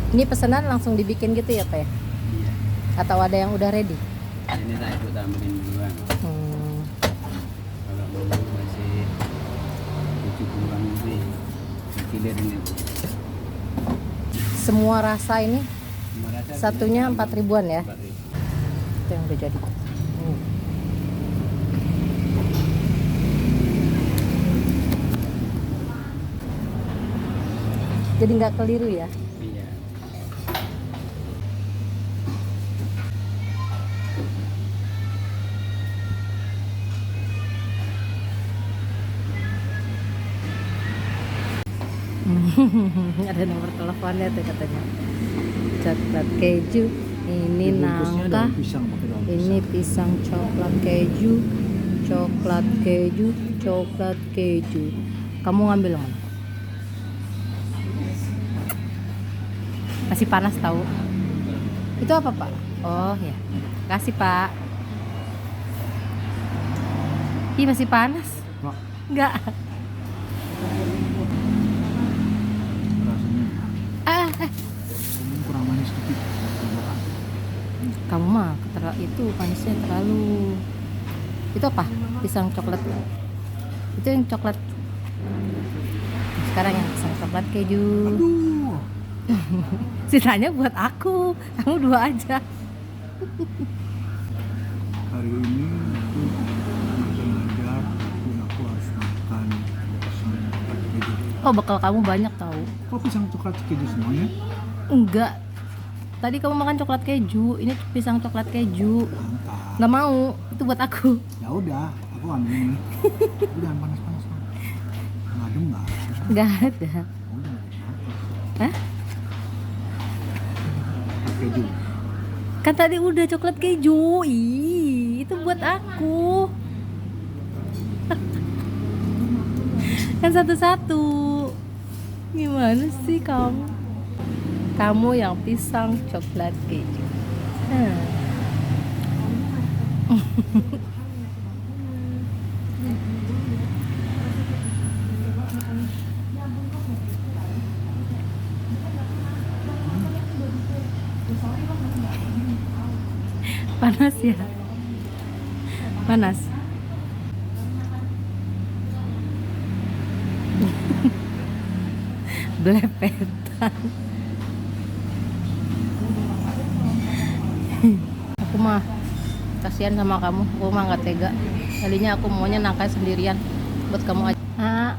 Ini pesanan langsung dibikin gitu ya Pak ya? Iya. Atau ada yang udah ready? Ini tak ikut tambahin duluan. Hmm. Kalau dulu masih 70-an lebih. Kilir ini. Semua rasa ini Semua rasa satunya 4.000-an ya? 4.000. Itu yang udah jadi. Jadi nggak keliru ya? Iya. Ada nomor teleponnya tuh katanya. Coklat keju, ini Bungkusnya nangka, daun pisang, pakai daun ini pisang coklat keju, coklat keju, coklat keju. Kamu ngambil yang mana? Masih panas tahu? Itu apa Pak? Oh ya, kasih Pak. Ih masih panas? Pak, Enggak. rasanya Ah, kurang manis sedikit. kamu mah itu manisnya terlalu. Itu apa? Pisang coklat. Itu yang coklat. Sekarang yang pisang coklat keju. Aduh, Sisanya buat aku. Kamu 2 aja. hari ini aku sengaja aku harus makan pisang coklat keju. Oh, bekal kamu banyak tahu. Kok pisang coklat keju semuanya? Enggak. Tadi kamu makan coklat keju, ini pisang coklat keju. Mantap. Nggak mau, itu buat aku. Ya udah, aku ambil ini. Udah panas-panas. Ngadem nggak? Nggak ada. Udah. Hah? Keju. Kan tadi udah coklat keju. Ih, itu buat aku. Kan satu-satu. Gimana sih kamu? Kamu yang pisang coklat keju. Panas ya? Panas. Belepetan. Aku mah kasihan sama kamu. Aku mah nggak tega. Kalinya aku maunya nangka sendirian buat kamu aja.